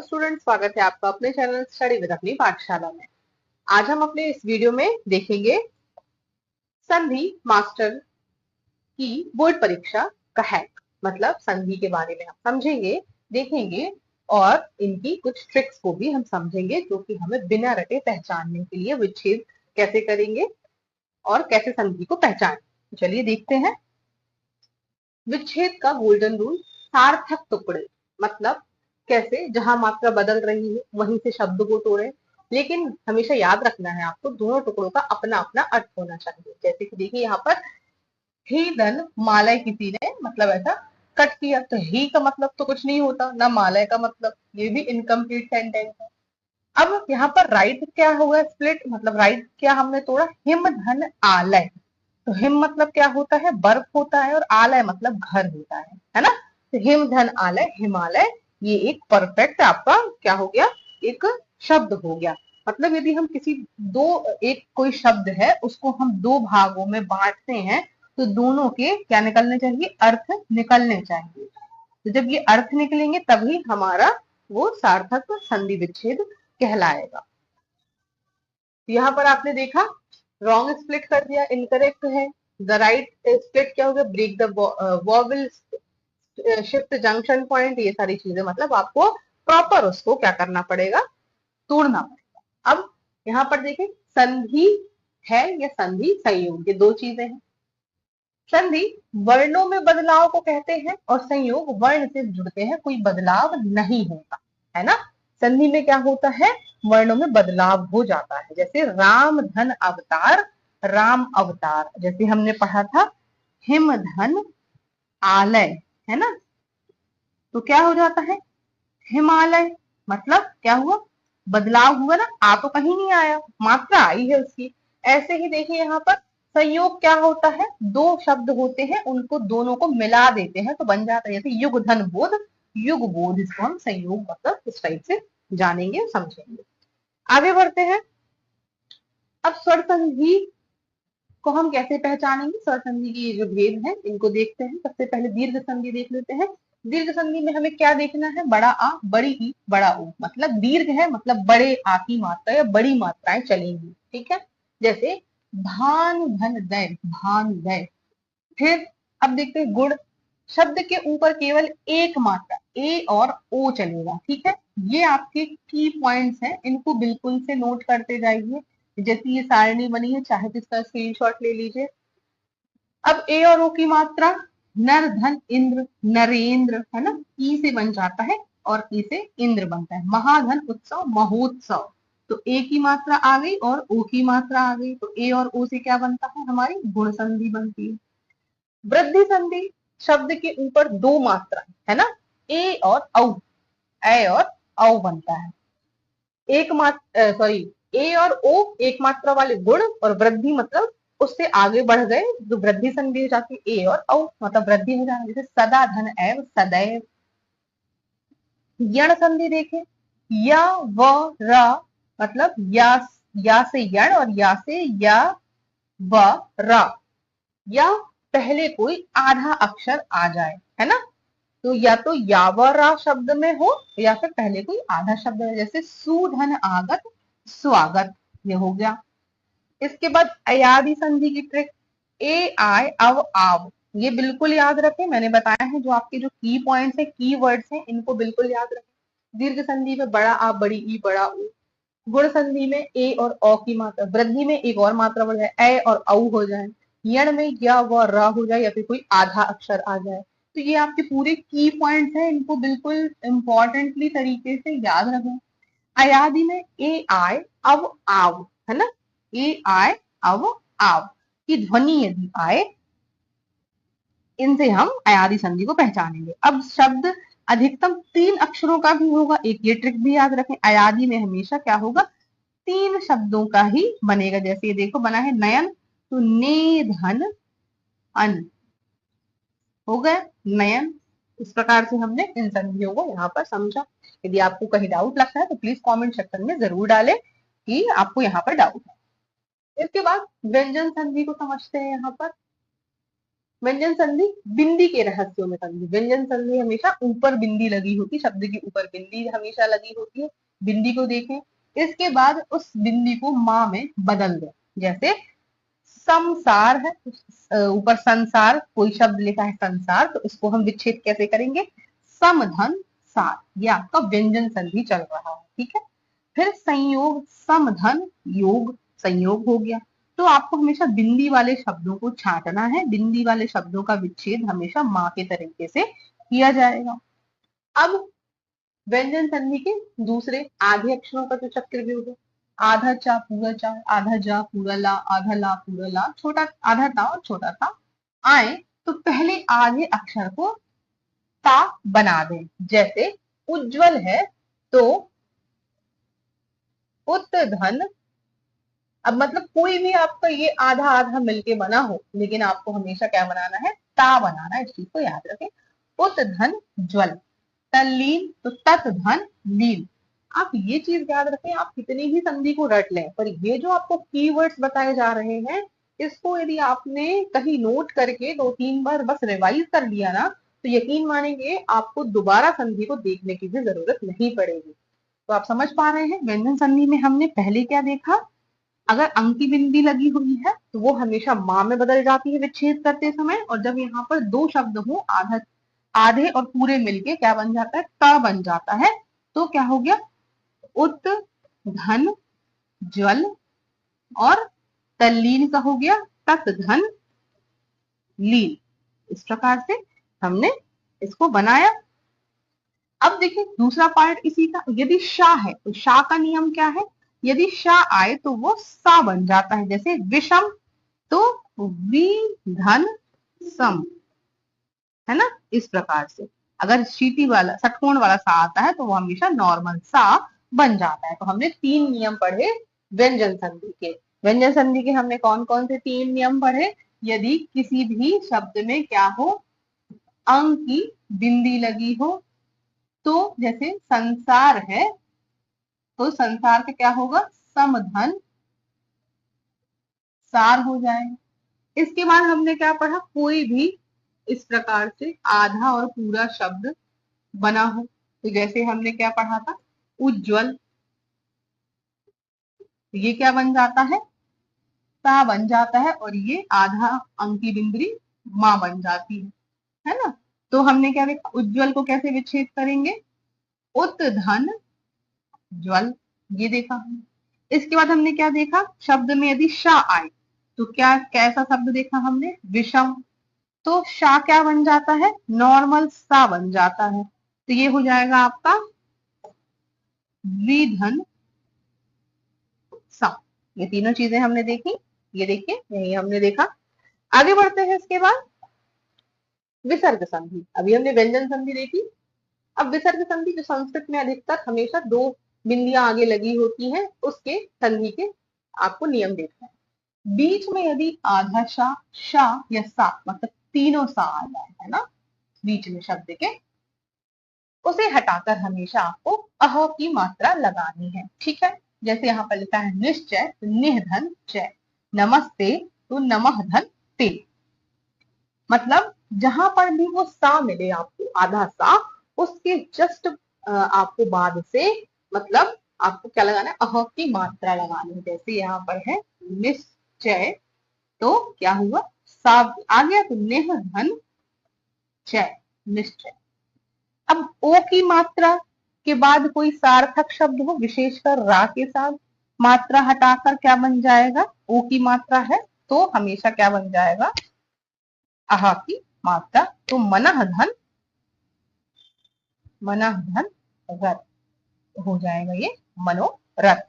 Student, स्वागत है आपका अपने चैनल स्टडी विद अपनी पाठशाला में। आज हम अपने इस वीडियो में देखेंगे संधि मास्टर की बोर्ड परीक्षा का हैक, मतलब संधि के बारे में हम समझेंगे, देखेंगे और इनकी कुछ ट्रिक्स को भी हम समझेंगे जो कि हमें बिना रटे पहचानने के लिए विच्छेद कैसे करेंगे और कैसे संधि को पहचानें। चलिए देखते हैं। विच्छेद का गोल्डन रूल, सार्थक टुकड़े, मतलब कैसे जहां मात्रा बदल रही है वहीं से शब्द को तोड़े, लेकिन हमेशा याद रखना है आपको दोनों टुकड़ों का अपना अपना अर्थ होना चाहिए। जैसे कि देखिए यहाँ पर ही धन मालय किसी ने मतलब ऐसा कट किया, तो ही का मतलब तो कुछ नहीं होता ना मालय का मतलब, ये भी इनकम्प्लीट सेंटेंस है। अब यहाँ पर राइट क्या हुआ, स्प्लिट, मतलब राइट क्या हमने तोड़ा, हिम धन आलय। तो हिम मतलब क्या होता है, बर्फ होता है, और आलय मतलब घर होता है ना। तो हिम धन आलय, हिमालय, ये एक परफेक्ट आपका क्या हो गया, एक शब्द हो गया। मतलब यदि हम किसी एक कोई शब्द है उसको हम दो भागों में बांटते हैं तो दोनों के क्या निकलने चाहिए, अर्थ निकलने चाहिए। तो जब ये अर्थ निकलेंगे तभी हमारा वो सार्थक संधि विच्छेद कहलाएगा। यहाँ पर आपने देखा रॉन्ग स्प्लिट कर दिया, इनकरेक्ट है। द राइट स्प्लिट क्या हो गया, break the vowel, shift junction point, ये सारी चीजें मतलब आपको प्रॉपर उसको क्या करना पड़ेगा, तोड़ना पड़ेगा। अब यहाँ पर देखिए संधि है या संधि संयोग, ये दो चीजें हैं। संधि वर्णों में बदलाव को कहते हैं और संयोग वर्ण से जुड़ते हैं, कोई बदलाव नहीं होता है ना। संधि में क्या होता है, वर्णों में बदलाव हो जाता है। जैसे राम धन अवतार, राम अवतार, जैसे हमने पढ़ा था हिम धन आलय, है ना। तो क्या हो जाता है, हिमालय, मतलब क्या हुआ, बदलाव हुआ ना, आ तो कहीं नहीं आया, मात्रा आई है उसकी। ऐसे ही देखिए यहाँ पर संयोग क्या होता है, दो शब्द होते हैं उनको दोनों को मिला देते हैं तो बन जाता है। जैसे युग धन बोध, युग बोध, इसको हम संयोग मतलब इस टाइप से जानेंगे समझेंगे। आगे बढ़ते हैं। अब स्वर संधि को हम कैसे पहचानेंगे, स्वर संधि की जो भेद है इनको देखते हैं। सबसे पहले दीर्घ संधि देख लेते हैं। दीर्घ संधि में हमें क्या देखना है, बड़ा आ, बड़ी ई, बड़ा ऊ, मतलब दीर्घ है मतलब बड़े आ की मात्रा या बड़ी मात्राएं चलेंगी, ठीक है। जैसे भान धन दय, भान दय। फिर अब देखते हैं गुण, शब्द के ऊपर केवल एक मात्रा ए और ओ चलेगा, ठीक है। ये आपके की पॉइंट्स हैं, इनको बिल्कुल से नोट करते जाइए। जैसे ये सारणी बनी है, चाहे तो इसका स्क्रीनशॉट ले लीजिए। अब ए और ओ की मात्रा, नर धन इंद्र, नरेंद्र, है ना, ई से बन जाता है और ई से इंद्र बनता है। महाधन उत्सव, महोत्सव। तो ए की मात्रा आ गई और ओ की मात्रा आ गई, तो ए और ओ से क्या बनता है, हमारी गुण संधि बनती है। वृद्धि संधि, शब्द के ऊपर दो मात्रा है ना, ए और औ, ए और औ बनता है। एक मात्रा सॉरी, ए और ओ एक मात्रा वाले गुण, और वृद्धि मतलब उससे आगे बढ़ गए जो वृद्धि संधि हो जाती है, ए और औ मतलब वृद्धि हो जाना। जैसे सदा धन एव, सदैव। यण संधि देखें, या व र, मतलब या से यण और या से या व र, या पहले कोई आधा अक्षर आ जाए, है ना। तो या तो यावरा शब्द में हो या फिर पहले कोई आधा शब्द है। जैसे सुधन आगत, स्वागत, ये हो गया। इसके बाद अयादि संधि की ट्रिक, ए आय अव आव, ये बिल्कुल याद रखें, मैंने बताया है जो आपके जो की पॉइंट्स है, की वर्ड्स हैं, इनको बिल्कुल याद रखें। दीर्घ संधि में बड़ा आ, बड़ी ई, बड़ा ऊ। गुण संधि में ए और औ की मात्रा, वृद्धि में एक और मात्रा बढ़ जाए, ए और औ हो जाए। यण में या व र हो जाए या फिर कोई आधा अक्षर आ जाए। तो ये आपके पूरे की पॉइंट्स हैं, इनको बिल्कुल इंपॉर्टेंटली तरीके से याद रखें। अयादि में ए आय अव आव, है ना, ए आय अव आव की ध्वनि यदि आए, इनसे हम अयादि संधि को पहचानेंगे। अब शब्द अधिकतम 3 अक्षरों का भी होगा, एक ये ट्रिक भी याद रखें। अयादि में हमेशा क्या होगा, 3 शब्दों का ही बनेगा। जैसे ये देखो बना है नयन, तो ने धन अन हो गया नयन। इस प्रकार से हमने इन संधियों को यहाँ पर समझा। यदि आपको कहीं डाउट लगता है तो प्लीज कमेंट सेक्शन में जरूर डालें कि आपको यहाँ पर डाउट है। इसके बाद व्यंजन संधि को समझते हैं। यहाँ पर व्यंजन संधि बिंदी के रहस्यों में संधि। व्यंजन संधि हमेशा ऊपर बिंदी लगी होती, शब्द के ऊपर बिंदी हमेशा लगी होती है। बिंदी को देखें, इसके बाद उस बिंदी को माँ में बदल दें। जैसे संसार है, ऊपर संसार कोई शब्द लिखा है संसार, तो इसको हम विच्छेद कैसे करेंगे, समधन सार, ये आपका व्यंजन संधि चल रहा है। ठीक है, फिर संयोग, समधन योग, संयोग हो गया। तो आपको हमेशा बिंदी वाले शब्दों को छांटना है, बिंदी वाले शब्दों का विच्छेद हमेशा माँ के तरीके से किया जाएगा। अब व्यंजन संधि के दूसरे आधे अक्षरों का जो चक्रव्यूह है, आधा चा पूरा चा, आधा जा पूरा ला, आधा ला पूरा ला, छोटा आधा ता और छोटा ता आए, तो पहले आधे अक्षर को ता बना दें। जैसे उज्जवल है तो उत्धन, अब मतलब कोई भी आपका ये आधा आधा मिलके बना हो, लेकिन आपको हमेशा क्या बनाना है, ता बनाना है, इस चीज को याद रखें। उत्धन ज्वल, तल्लीन तो तत् धन लीन। आप ये चीज याद रखें, आप कितनी भी संधि को रट लें, पर ये जो आपको कीवर्ड्स बताए जा रहे हैं, इसको यदि आपने कहीं नोट करके 2-3 बार बस रिवाइज कर लिया ना, तो यकीन मानेंगे आपको दोबारा संधि को देखने की भी जरूरत नहीं पड़ेगी। तो आप समझ पा रहे हैं, व्यंजन संधि में हमने पहले क्या देखा, अगर अंक की बिंदी लगी हुई है तो वो हमेशा माँ में बदल जाती है विच्छेद करते समय, और जब यहाँ पर दो शब्द हो आधा आधे और पूरे मिलके क्या बन जाता है, क बन जाता है। तो क्या हो गया, उत धन ज्वल, और तल्लीन का हो गया तत् धन लीन। इस प्रकार से हमने इसको बनाया। अब देखिए दूसरा पार्ट इसी का, यदि शा है तो शा का नियम क्या है, यदि शा आए तो वो सा बन जाता है। जैसे विषम तो वि धन सम, है ना, इस प्रकार से। अगर शीटी वाला षटकोण वाला सा आता है तो वो हमेशा नॉर्मल सा बन जाता है। तो हमने 3 नियम पढ़े व्यंजन संधि के। व्यंजन संधि के हमने कौन कौन से 3 नियम पढ़े, यदि किसी भी शब्द में क्या हो, अंक की बिंदी लगी हो, तो जैसे संसार है तो संसार का क्या होगा, समधन सार हो जाएगा। इसके बाद हमने क्या पढ़ा, कोई भी इस प्रकार से आधा और पूरा शब्द बना हो, तो जैसे हमने क्या पढ़ा था, उज्जवल, ये क्या बन जाता है, सा बन जाता है, और ये आधा अंकी बिंदरी माँ बन जाती है ना। तो हमने क्या देखा, उज्जवल को कैसे विच्छेद करेंगे, उत धन ज्वल, ये देखा हमने। इसके बाद हमने क्या देखा, शब्द में यदि शा आए तो क्या कैसा शब्द देखा हमने, विषम, तो शा क्या बन जाता है, नॉर्मल सा बन जाता है। तो ये हो जाएगा आपका द्विधन सा। ये तीनों चीजें हमने देखी, ये देखिए यही हमने देखा। आगे बढ़ते हैं, इसके बाद विसर्ग संधि। अभी हमने व्यंजन संधि देखी, अब विसर्ग संधि जो संस्कृत में अधिकतर हमेशा 2 बिंदियां आगे लगी होती हैं, उसके संधि के आपको नियम देखना है। बीच में यदि आधा शा या सा, मतलब तीनों सा आ जाए, है ना, बीच में शब्द के, उसे हटाकर हमेशा आपको अह की मात्रा लगानी है। ठीक है, जैसे यहाँ पर लिखा है निश्चय तो निधन चय, नमस्ते तो नमः धन ते। मतलब जहां पर भी वो सा मिले आपको, आधा सा, उसके जस्ट आपको बाद से, मतलब आपको क्या लगाना है, अह की मात्रा लगानी है। जैसे यहाँ पर है निश्चय, तो क्या हुआ, सा आ गया, तो निह धन चय, निश्चय। अब ओ की मात्रा के बाद कोई सार्थक शब्द हो, विशेषकर रा के साथ, मात्रा हटाकर क्या बन जाएगा, ओ की मात्रा है तो हमेशा क्या बन जाएगा, आहा की मात्रा। तो मनः धन, मनः धन रथ हो जाएगा, ये मनोरथ।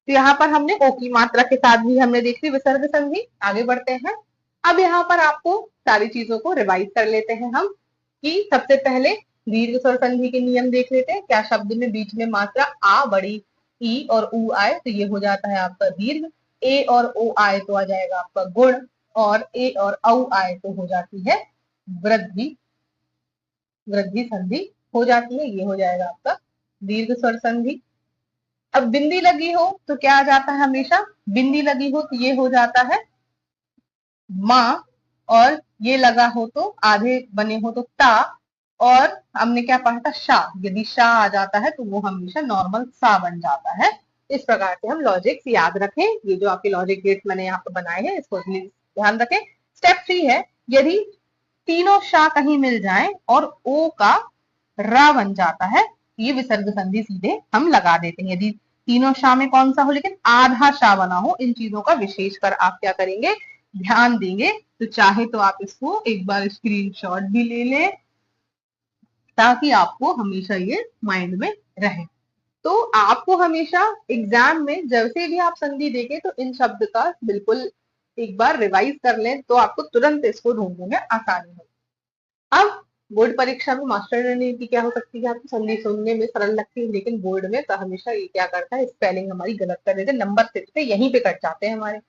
तो यहाँ पर हमने ओ की मात्रा के साथ भी हमने देख ली विसर्ग संधि। आगे बढ़ते हैं, अब यहाँ पर आपको सारी चीजों को रिवाइज कर लेते हैं हम, कि सबसे पहले दीर्घ स्वर संधि के नियम देख लेते हैं। क्या शब्द में बीच में मात्रा आ बड़ी ई और ऊ आए तो ये हो जाता है आपका दीर्घ, ए और ओ आए तो आ जाएगा आपका गुण, और ए और औ आए तो हो जाती है वृद्धि, वृद्धि संधि हो जाती है, ये हो जाएगा आपका दीर्घ स्वर संधि। अब बिंदी लगी हो तो क्या आ जाता है हमेशा, बिंदी लगी हो तो ये हो जाता है माँ, और ये लगा हो तो आधे बने हो तो ता, और हमने क्या पढ़ा था शा, यदि शा आ जाता है तो वो हमेशा नॉर्मल सा बन जाता है। इस प्रकार से हम लॉजिक्स याद रखें। ये जो आपके लॉजिक गेट्स मैंने यहाँ पे बनाए हैं इसको ध्यान रखें। स्टेप 3 है, यदि तीनों शा कहीं मिल जाए और ओ का रा बन जाता है, ये विसर्ग संधि सीधे हम लगा देते हैं। यदि तीनों शा में कौन सा हो लेकिन आधा शा बना हो, इन चीजों का विशेष कर आप क्या करेंगे, ध्यान देंगे। तो चाहे तो आप इसको एक बार स्क्रीनशॉट भी ले लें ताकि आपको हमेशा ये माइंड में रहे। तो आपको हमेशा एग्जाम में जैसे भी आप संधि देखें तो इन शब्द का बिल्कुल एक बार रिवाइज कर लें, तो आपको तुरंत इसको ढूंढने में आसानी हो। अब बोर्ड परीक्षा में मास्टर रणनीति क्या हो सकती है, आपको संधि सुनने में सरल लगती है लेकिन बोर्ड में तो हमेशा ये क्या करता है, स्पेलिंग हमारी गलत कर देते हैं, नंबर सिर्फ यहीं पे कट जाते हैं हमारे।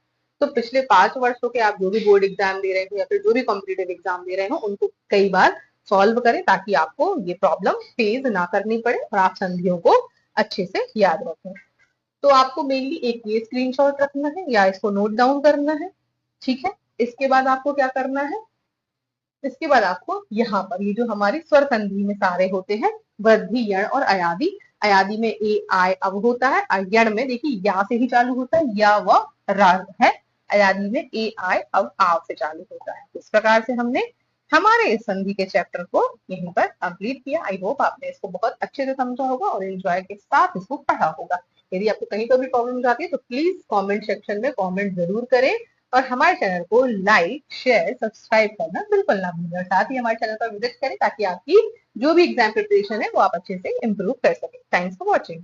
तो पिछले 5 वर्षों के आप जो भी बोर्ड एग्जाम दे रहे हो या फिर जो भी कॉम्पिटेटिव एग्जाम दे रहे हो उनको कई बार सॉल्व करें ताकि आपको ये प्रॉब्लम फेस ना करनी पड़े और आप संधियों को अच्छे से याद रखें। तो आपको मेनली एक ये स्क्रीनशॉट रखना है या इसको नोट डाउन करना है, ठीक है। इसके बाद आपको क्या करना है, इसके बाद आपको यहाँ पर ये जो हमारी स्वर संधि में सारे होते हैं, वृद्धि, यण और अयादि। अयादि में ए आय अब होता है, यण में देखिए या से ही चालू होता है, या व रा है। अयादि में ए आय अब आव से चालू होता है। इस प्रकार से हमने हमारे इस संधि के चैप्टर को यहीं पर कंप्लीट किया। आई होप आपने इसको बहुत अच्छे से समझा होगा और एंजॉय के साथ इसको पढ़ा होगा। यदि आपको कहीं पर भी प्रॉब्लम आती है तो प्लीज कमेंट सेक्शन में कमेंट जरूर करें और हमारे चैनल को लाइक शेयर सब्सक्राइब करना बिल्कुल ना भूलें, और साथ ही हमारे चैनल पर विजिट करें ताकि आपकी जो भी एग्जाम प्रिपरेशन है वो आप अच्छे से इम्प्रूव कर सकें। Thanks for watching.